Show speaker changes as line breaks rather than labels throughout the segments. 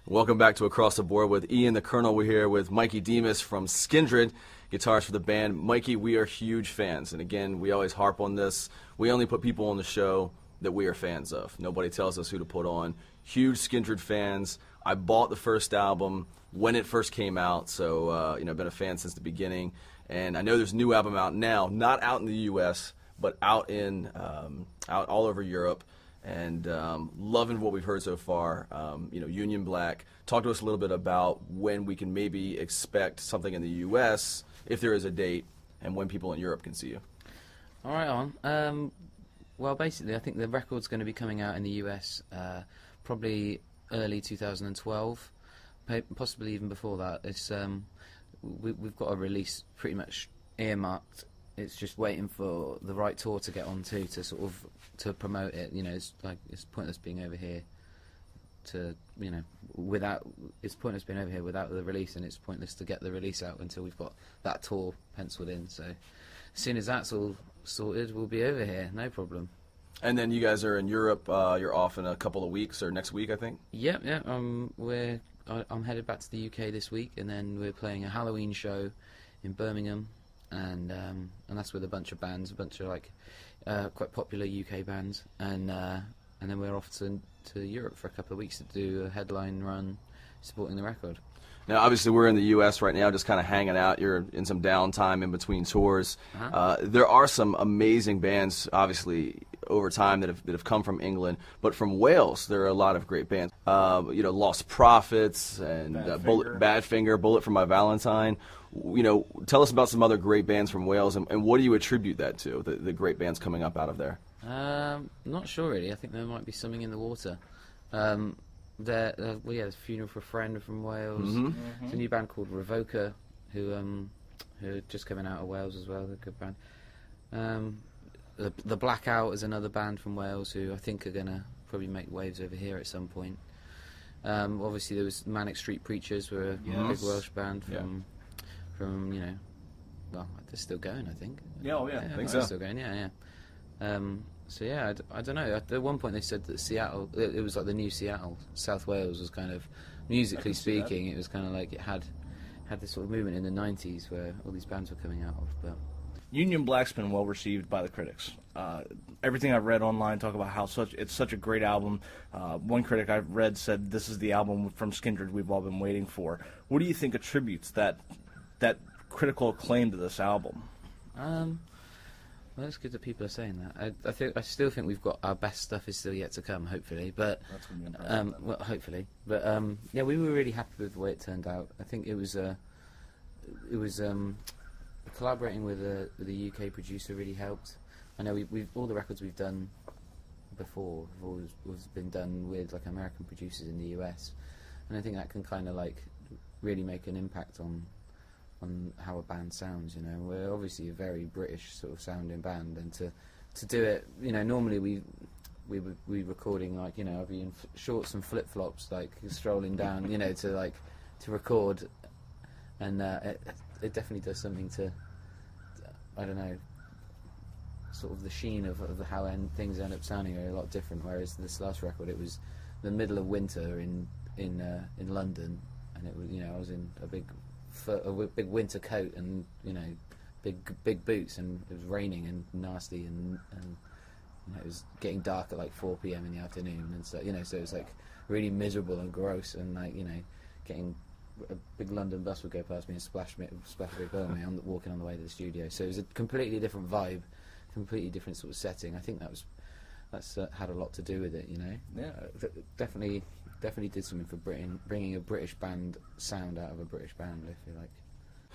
Welcome back to Across the Board with Ian the Colonel. We're here with Mikey Demus from Skindred, guitarist for the band. Mikey, we are huge fans, and again, we always harp on this. We only put people on the show that we are fans of. Nobody tells us who to put on. Huge Skindred fans. I bought the first album when it first came out, so I've been a fan since the beginning. And I know there's a new album out now, not out in the U.S., but out all over Europe. And loving what we've heard so far. Union Black. Talk to us a little bit about when we can maybe expect something in the U.S., if there is a date, and when people in Europe can see you.
All right, on. Well, basically, I think the record's going to be coming out in the U.S. Probably early 2012, possibly even before that. It's we've got a release pretty much earmarked. It's just waiting for the right tour to get on to promote it. It's pointless being over here it's pointless being over here without the release, and it's pointless to get the release out until we've got that tour penciled in. So as soon as that's all sorted, we'll be over here, no problem.
And then you guys are in Europe. You're off in a couple of weeks, or next week, I think.
Yep. I'm headed back to the UK this week, and then we're playing a Halloween show in Birmingham. And that's with a bunch of bands, a bunch of quite popular UK bands, and then we're off to Europe for a couple of weeks to do a headline run supporting the record.
Now, obviously, we're in the U.S. right now, just kind of hanging out. You're in some downtime in between tours. There are some amazing bands, obviously, over time that have come from England, but from Wales, there are a lot of great bands. Lost Prophets and Badfinger, Bullet for My Valentine. Tell us about some other great bands from Wales, and what do you attribute that to, the great bands coming up out of there?
Not sure, really. I think there might be something in the water. We had a Funeral for a Friend from Wales. There's a new band called Revoker, who are just coming out of Wales as well. They're a good band. The Blackout is another band from Wales who I think are going to probably make waves over here at some point. Obviously, there was Manic Street Preachers, were a big Welsh band from well, they're still going, I think.
I think so.
They're still going, I don't know. At one point they said that Seattle, it was like the new Seattle. South Wales was kind of, musically speaking, it was kind of like it had this sort of movement in the 90s where all these bands were coming out of. But
Union Black's been well received by the critics. Everything I've read online talk about how it's such a great album. One critic I've read said this is the album from Skindred we've all been waiting for. What do you think attributes that critical acclaim to this album?
Well, it's good that people are saying that. I still think we've got our best stuff is still yet to come, hopefully. But
that's going to be impressive.
well, hopefully. But we were really happy with the way it turned out. I think it was collaborating with a UK producer really helped. I know we've all the records we've done before have always been done with American producers in the US, and I think that can kind of really make an impact on how a band sounds. We're obviously a very British sort of sounding band, and to do it, normally we would be recording I'd be in shorts and flip flops, strolling down, to record, and it definitely does something to, I don't know, sort of the sheen of how things end up sounding are a lot different. Whereas this last record, it was the middle of winter in London, and it was I was in a big winter coat and big boots, and it was raining and nasty, and it was getting dark at 4 p.m. in the afternoon, and so so it was really miserable and gross, and getting a big London bus would go past me and splash a big over me walking on the way to the studio. So it was a completely different vibe, completely different sort of setting. I think that's had a lot to do with it. Definitely did something for bringing a British band sound out of a British band, I feel like.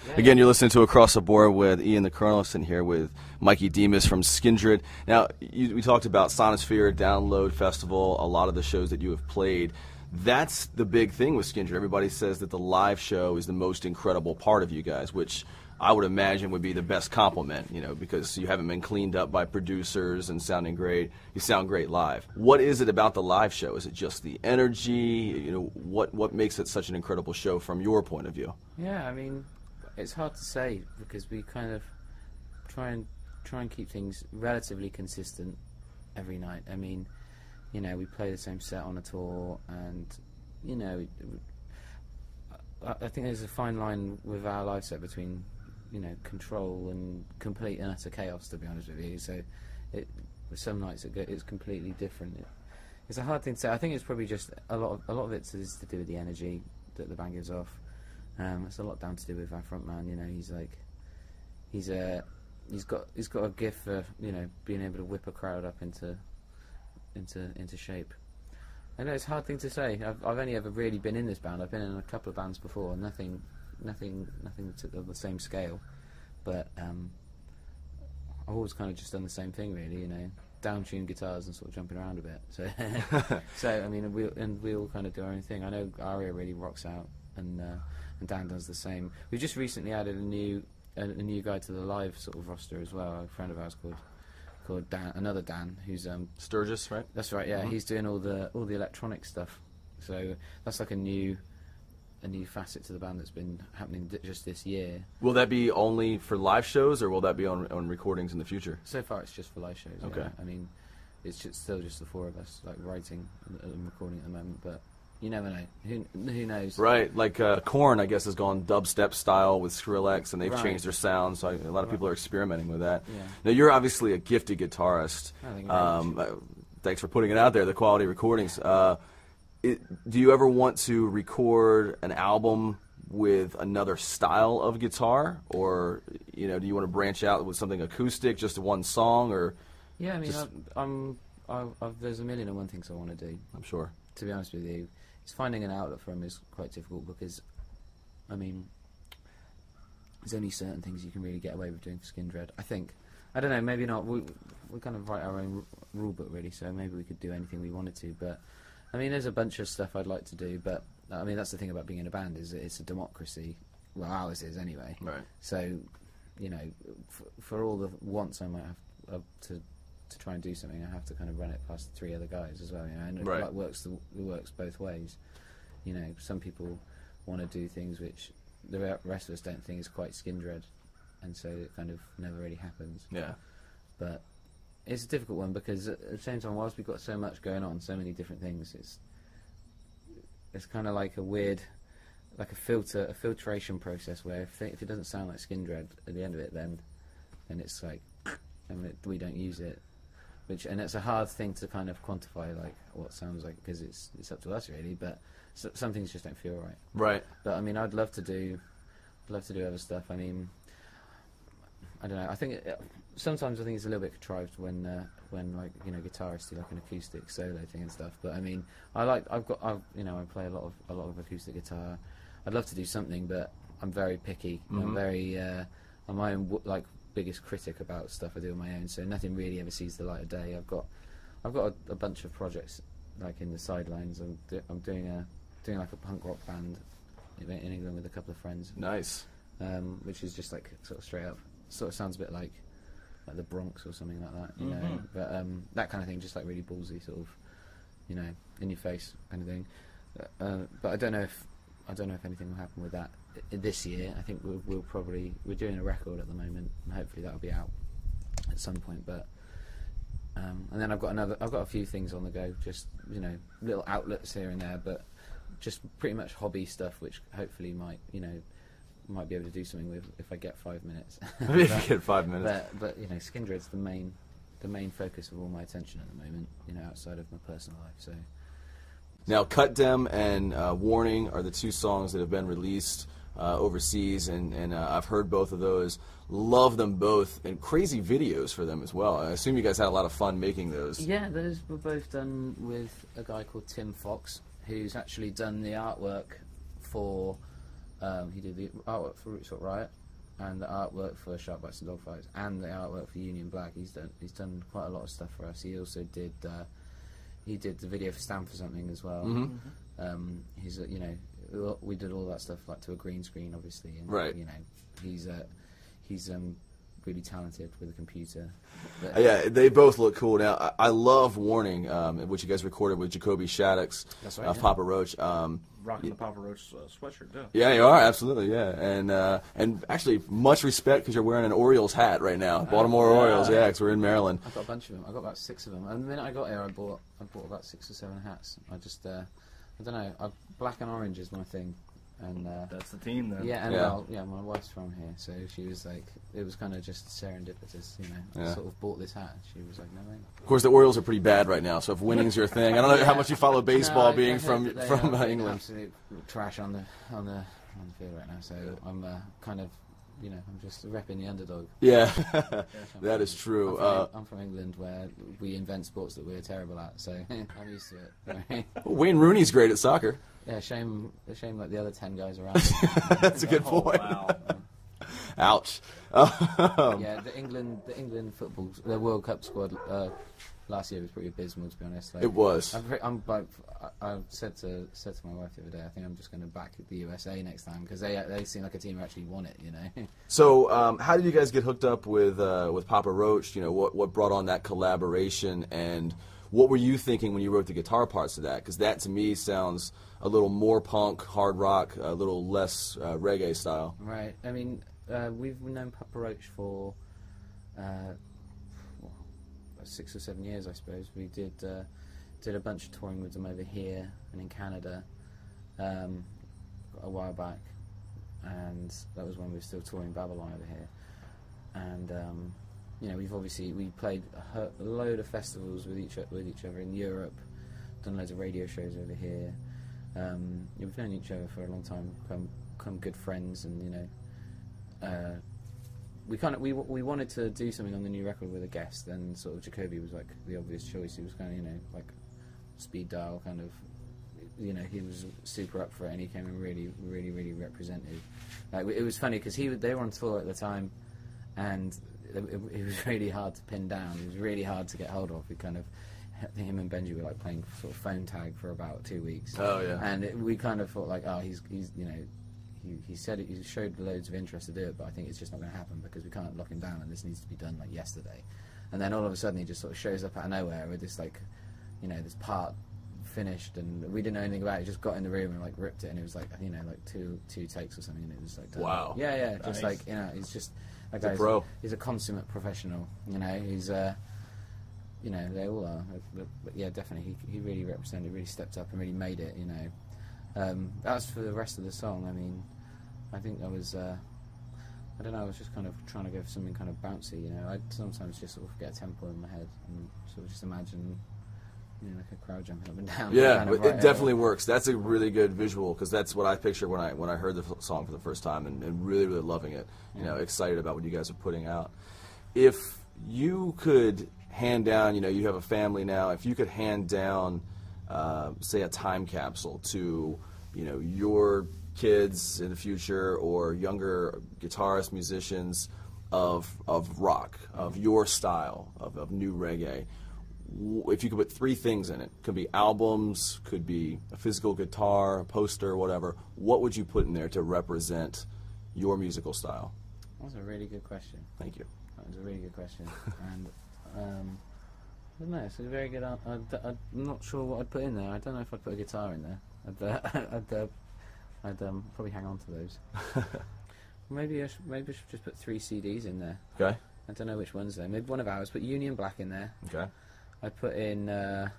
Yeah.
Again, you're listening to Across the Board with Ian the Colonel, sitting here with Mikey Demus from Skindred. Now, we talked about Sonosphere, Download Festival, a lot of the shows that you have played. That's the big thing with Skindred. Everybody says that the live show is the most incredible part of you guys, which I would imagine would be the best compliment, because you haven't been cleaned up by producers and sounding great. You sound great live. What is it about the live show? Is it just the energy? What makes it such an incredible show from your point of view?
Yeah, I mean, it's hard to say because we kind of try and keep things relatively consistent every night. I mean, we play the same set on a tour, and you know, I think there's a fine line with our live set between, you know, control and complete and utter chaos, to be honest with you. So some nights it's completely different. It's a hard thing to say. I think it's probably just a lot of it is to do with the energy that the band gives off. It's a lot down to do with our front man. You know, he's got a gift for, you know, being able to whip a crowd up into shape. I know it's a hard thing to say. I've only ever really been in this band. I've been in a couple of bands before. Nothing to the same scale. But I've always kind of just done the same thing, really. You know, down-tuned guitars and sort of jumping around a bit. So I mean, we all kind of do our own thing. I know Aria really rocks out, and Dan does the same. We've just recently added a new guy to the live sort of roster as well. A friend of ours called Dan, another Dan, who's
Sturgis, right?
That's right. Yeah, he's doing all the electronic stuff. So that's like a new facet to the band that's been happening just this year.
Will that be only for live shows, or will that be on recordings in the future?
So far, it's just for live shows.
Okay.
Yeah. I mean, it's still just the four of us, like writing and recording at the moment, but. You never know. Who knows?
Right, like Korn, I guess, has gone dubstep style with Skrillex, and they've changed their sound. So a lot of people are experimenting with that.
Yeah.
Now, you're obviously a gifted guitarist. Thanks for putting it out there. The quality recordings. Do you ever want to record an album with another style of guitar, or do you want to branch out with something acoustic, just one song, or?
Yeah, I mean, there's a million and one things I want to do.
I'm sure.
To be honest with you. It's finding an outlet for them is quite difficult because, I mean, there's only certain things you can really get away with doing for Skindred. I think. I don't know, maybe not. We kind of write our own rule book, really, so maybe we could do anything we wanted to. But, I mean, there's a bunch of stuff I'd like to do, but, I mean, that's the thing about being in a band, is it's a democracy. Well, ours is, anyway.
Right.
So, you know, for all the wants I might have to try and do something, I have to kind of run it past the three other guys as well, you know, and
right.
it works both ways. You know, some people want to do things which the rest of us don't think is quite Skindred, and so it kind of never really happens.
Yeah.
But it's a difficult one because at the same time, whilst we've got so much going on, so many different things, it's kind of like a weird, like a filtration process where if it doesn't sound like Skindred at the end of it, then it's like, we don't use it. And it's a hard thing to kind of quantify, like what it sounds like, because it's up to us really. But some things just don't feel right. Right. But I mean, I'd love to do other stuff. I mean, I don't know. I think sometimes I think it's a little bit contrived when like, you know, guitarists do like an acoustic solo thing and stuff. But I mean, I play a lot of acoustic guitar. I'd love to do something, but I'm very picky. Mm-hmm. I'm very I'm my own biggest critic about stuff I do on my own, so nothing really ever sees the light of day. I've got a bunch of projects like in the sidelines. I'm doing like a punk rock band in England with a couple of friends. Nice. Which is just like sort of straight up, sort of sounds a bit like the Bronx or something like that, you know. But that kind of thing, just like really ballsy, sort of, you know, in your face kind of thing. But I don't know if anything will happen with that this year. I think we're doing a record at the moment, and hopefully that'll be out at some point. But and then I've got a few things on the go, just, you know, little outlets here and there, but just pretty much hobby stuff, which hopefully might be able to do something with if I get 5 minutes.
If you get 5 minutes.
But you know, Skindred's the main focus of all my attention at the moment, you know, outside of my personal life. So.
Now, Cut Dem and Warning are the two songs that have been released overseas, and I've heard both of those. Love them both, and crazy videos for them as well. I assume you guys had a lot of fun making those.
Yeah, those were both done with a guy called Tim Fox, who's actually done the artwork for. He did the artwork for Roots Rock Riot, and the artwork for Shark Bites and Dogfights, and the artwork for Union Black. He's done quite a lot of stuff for us. He also did. He did the video for Stand for Something as well. Mm-hmm. He's you know, we did all that stuff like to a green screen, obviously, and right. You know, he's really talented with a computer. But,
yeah, they both look cool. Now, I love Warning, which you guys recorded with Jacoby Shaddix of Papa Roach.
Rocking the Papa Roach sweatshirt, too.
Yeah, you are, absolutely, yeah. And actually, much respect because you're wearing an Orioles hat right now. Baltimore Orioles, yeah, because we're in Maryland.
I've got a bunch of them. I've got about 6 of them. And the minute I got here, I bought about 6 or 7 hats. I I don't know. Black and orange is my thing, and
That's the team then.
yeah, and
Yeah.
well, yeah, my wife's from here, so she was like, it was kind of just serendipitous, you know. I sort of bought this hat. She was like, no way.
Of course, the Orioles are pretty bad right now, so if winning's your thing, I don't know how much you follow baseball,
No,
being
I
from
heard that they are
England.
absolute trash on the field right now. So I'm kind of, you know, I'm just repping the underdog.
Yeah, that is true.
I'm from England, where we invent sports that we're terrible at, so I'm used to it.
Wayne Rooney's great at soccer.
Yeah, shame like the other 10 guys around.
That's a good
Oh,
point.
wow.
Ouch.
Yeah, the England football, the World Cup squad last year was pretty abysmal, to be honest. Like,
It was.
I said to my wife the other day, I think I'm just going to back the USA next time, because they seem like a team who actually won it, you know.
So, how did you guys get hooked up with Papa Roach? You know, what brought on that collaboration, and what were you thinking when you wrote the guitar parts of that? Because that, to me, sounds a little more punk, hard rock, a little less reggae style.
Right. I mean, we've known Papa Roach for 6 or 7 years, I suppose. We did a bunch of touring with them over here and in Canada a while back, and that was when we were still touring Babylon over here. And you know, we played a load of festivals with each other in Europe, done loads of radio shows over here. We've known each other for a long time, become good friends, and you know, we wanted to do something on the new record with a guest, and sort of Jacoby was like the obvious choice. He was kind of, you know, like speed dial kind of, you know, he was super up for it, and he came and really represented. Like, it was funny because they were on tour at the time, and it was really hard to pin down. It was really hard to get hold of. We kind of, him and Benji were like playing sort of phone tag for about 2 weeks.
Oh yeah.
And we kind of thought like, oh, he's you know, he said he showed loads of interest to do it, but I think it's just not going to happen because we can't lock him down, and this needs to be done like yesterday. And then all of a sudden he just sort of shows up out of nowhere with this, like, you know, this part finished, and we didn't know anything about it. He just got in the room and like ripped it, and it was like, you know, like two takes or something, and it was like done.
Wow.
Yeah, just
Nice.
like, you know, he's just like
He's a pro.
He's a consummate professional. You know, he's you know, they all are. But yeah, definitely, he really represented, really stepped up, and really made it. You know, as for the rest of the song, I mean, I think I was, I don't know, I was just kind of trying to go for something kind of bouncy. You know, I sometimes just sort of get a tempo in my head and sort of just imagine, you know, like a crowd jumping up and down.
Yeah,
kind of
but it
right
definitely works. That's a really good visual, because that's what I pictured when I heard the song for the first time, and really loving it. You know, excited about what you guys are putting out. If you could hand down, you know, you have a family now. If you could hand down, say, a time capsule to, you know, your kids in the future or younger guitarists, musicians of rock, of your style, of new reggae. If you could put 3 things in it, could be albums, could be a physical guitar, a poster, whatever, what would you put in there to represent your musical style?
That's a really good question.
Thank you.
That was a really good question. And I don't know, it's a very good. I'm not sure what I'd put in there. I don't know if I'd put a guitar in there. I'd probably hang on to those. Maybe I should just put 3 CDs in there.
Okay.
I don't know which ones though. Maybe one of ours. Put Union Black in there.
Okay.
I put in. I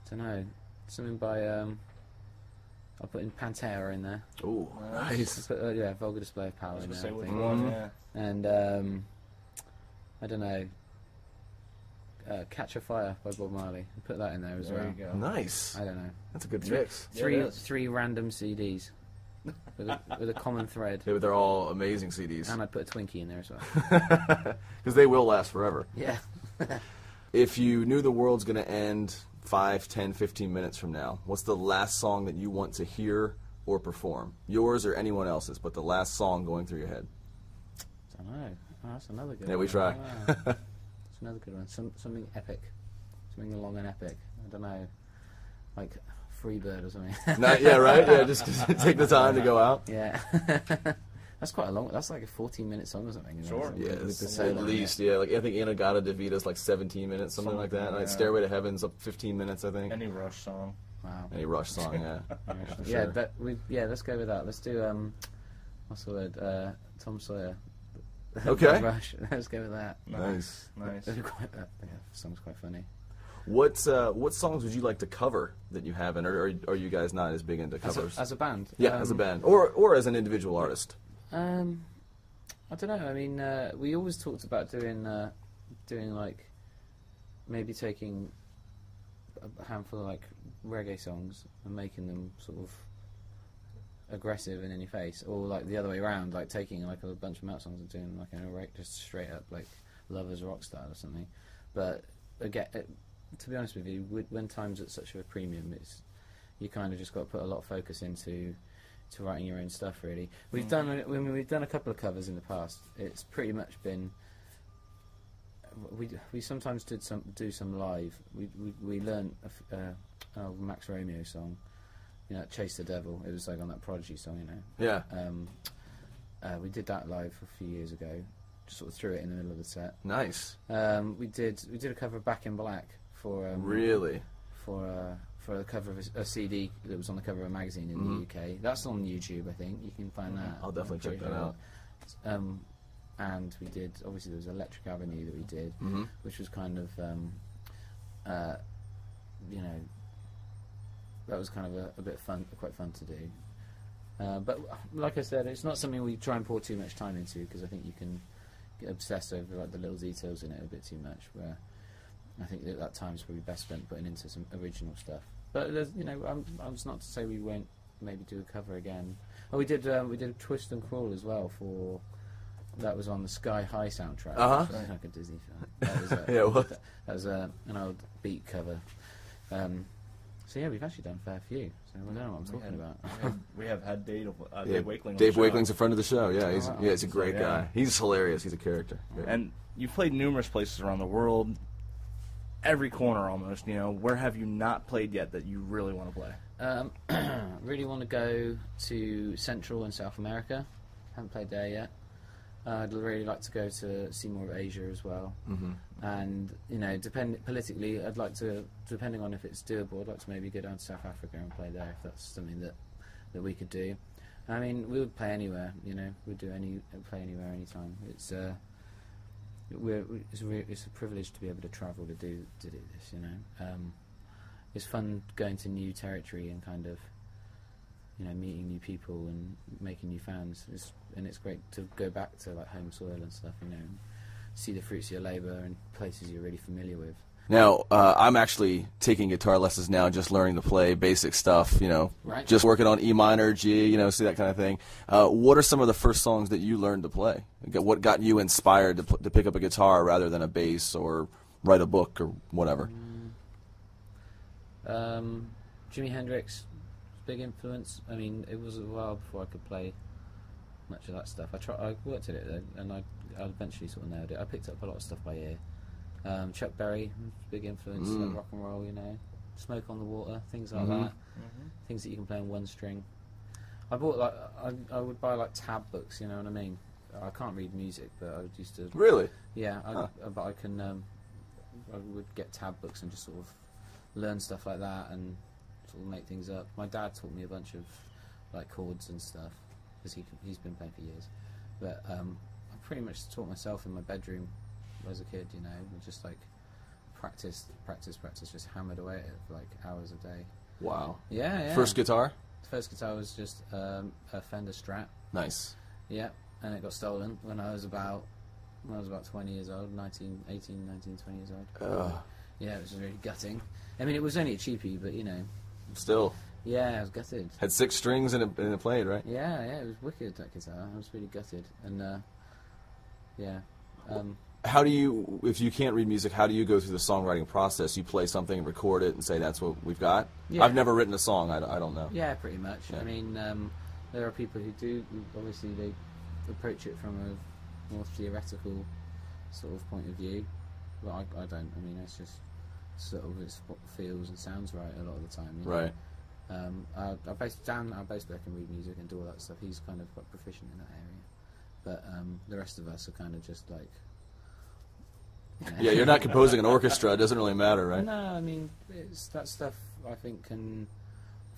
don't know, something by. I'll put in Pantera in there.
Ooh, nice.
Put, yeah, Vulgar Display of Power in there.
Say
I
which
think.
one, yeah.
And I don't know. Catch a Fire by Bob Marley. Put that in there as
There
well.
you go.
Nice.
I don't know.
That's a good mix.
Yeah, it is.
Three random CDs with a common thread.
Yeah, but they're all amazing CDs.
And I'd put a Twinkie in there as well.
Because they will last forever.
Yeah.
If you knew the world's going to end 5, 10, 15 minutes from now, what's the last song that you want to hear or perform? Yours or anyone else's, but the last song going through your head.
I don't know. Oh, that's another good
Yeah,
one.
we try.
That's another good one. Something epic. Something long and epic. I don't know. Like Freebird or something.
Yeah, right? Yeah, just take the time to go out.
Yeah. That's quite a long. That's like a 14-minute song or something. You know,
Sure.
Yeah,
with the
it's
solo
at
in
least,
it.
yeah. Like I think Inagata Davita's like 17 minutes, something like that.
Something,
Like
yeah.
Stairway to Heaven's up 15 minutes, I think.
Any Rush song.
Wow.
Any Rush song, yeah. For
Yeah,
sure.
let's go with that. Let's do what's the word? Tom Sawyer.
Okay.
Rush. Let's go with that.
Nice.
Nice.
Yeah, the song's quite funny.
What songs would you like to cover that you haven't, or are you guys not as big into covers?
As a band?
Yeah, as a band, or as an individual artist.
I don't know. I mean, we always talked about doing like maybe taking a handful of like reggae songs and making them sort of aggressive and in your face, or like the other way around, like taking like a bunch of metal songs and doing like just straight up like Lovers Rock style or something. But again, to be honest with you, when time's at such a premium, you kind of just got to put a lot of focus into writing your own stuff. Really, we've done a couple of covers in the past. It's pretty much been we sometimes do some live. We learned a Max Romeo song, you know, Chase the Devil. It was like on that Prodigy song, you know.
Yeah.
We did that live a few years ago. Just sort of threw it in the middle of the set.
Nice.
We did a cover of Back in Black for
really
for a cover of a CD that was on the cover of a magazine in the UK. That's on YouTube, I think. You can find that.
I'll definitely check that out.
And we did, obviously there was Electric Avenue that we did, which was kind of, you know, that was kind of a bit fun, quite fun to do. But like I said, it's not something we try and pour too much time into, because I think you can get obsessed over like the little details in it a bit too much, where I think that time's probably best spent putting into some original stuff. But there's, you know, it's not to say we won't maybe do a cover again. Oh, we did Twist and Crawl as well for. That was on the Sky High soundtrack. Which was like a Disney film. That was that was an old Beat cover. So yeah, we've actually done a fair few. So I don't know what I'm talking about.
We have had Dave Wakeling.
Dave Wakeling's a friend of the show. Yeah, he's a great
guy.
Yeah. He's hilarious. He's a character. Yeah.
And you've played numerous places around the world, every corner almost. You know, where have you not played yet that you really want to play?
Really want to go to Central and South America. Haven't played there yet. I'd really like to go to see more of Asia as well, and you know, politically, I'd like to, depending on if it's doable, I'd like to maybe go down to South Africa and play there if that's something that we could do. I mean, we would play anywhere, you know, we'd play anywhere, anytime. It's it's a privilege to be able to travel to do this, you know. It's fun going to new territory and kind of, you know, meeting new people and making new fans. And it's great to go back to like home soil and stuff, you know, and see the fruits of your labour and places you're really familiar with.
Now, I'm actually taking guitar lessons now, just learning to play basic stuff, you know, just working on E minor, G, you know, see that kind of thing. What are some of the first songs that you learned to play? What got you inspired to pick up a guitar rather than a bass or write a book or whatever?
Jimi Hendrix, big influence. I mean, it was a while before I could play much of that stuff. I worked at it though, and I eventually sort of nailed it. I picked up a lot of stuff by ear. Chuck Berry, big influence, like rock and roll, you know. Smoke on the Water, things like that. Things that you can play on one string. I bought like I would buy like tab books, you know what I mean. I can't read music, but I used to.
Really?
Yeah, but I can. I would get tab books and just sort of learn stuff like that and sort of make things up. My dad taught me a bunch of like chords and stuff because he's been playing for years. But I pretty much taught myself in my bedroom as a kid, you know, just like practice, just hammered away at it for like hours a day.
Wow.
Yeah.
First guitar?
First guitar was just a Fender Strat.
Nice.
Yeah, and it got stolen when I was about 20 years old, 18, 19, 20 years old. Yeah, it was really gutting. I mean, it was only a cheapie, but you know.
Still.
Yeah, I was gutted.
Had 6 strings and it played, right?
Yeah, it was wicked, that guitar. I was really gutted. And, yeah.
How do you, if you can't read music, how do you go through the songwriting process? You play something and record it and say that's what we've got? Yeah. I've never written a song, I don't know.
Yeah, pretty much. Yeah. I mean, there are people who do, obviously they approach it from a more theoretical sort of point of view. But I don't. I mean, it's just sort of it's what feels and sounds right a lot of the time. You know?
Right.
Our bass player can read music and do all that stuff. He's kind of quite proficient in that area. But the rest of us are kind of just like. You know.
Yeah, you're not composing an orchestra. It doesn't really matter, right?
No, I mean, it's that stuff. I think can,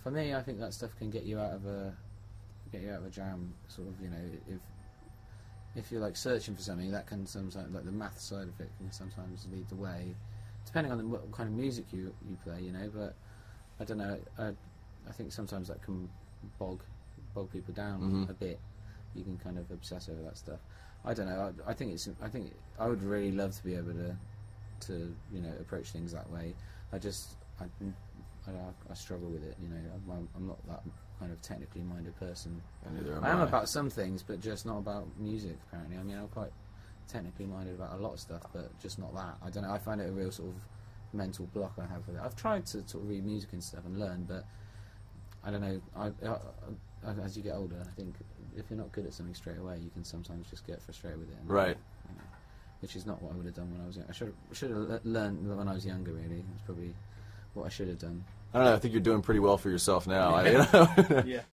for me, I think that stuff can get you out of a jam. Sort of, you know, if you're like searching for something, that can sometimes, like the math side of it, can sometimes lead the way. depending on what kind of music you play, you know. But I don't know. I think sometimes that can bog people down a bit. You can kind of obsess over that stuff. I don't know. I think I would really love to be able to you know, approach things that way. I struggle with it. You know, I'm not that kind of technically minded person. I am about some things, but just not about music. Apparently, I mean, I'm quite technically minded about a lot of stuff, but just not that. I don't know. I find it a real sort of mental block I have with it. I've tried to sort of read music and stuff and learn, but I don't know. As you get older, I think if you're not good at something straight away, you can sometimes just get frustrated with it.
Right.
You know, which is not what I would have done when I was young. I should have learned when I was younger. Really, it's probably what I should have done.
I don't know. I think you're doing pretty well for yourself now. You know?
Yeah.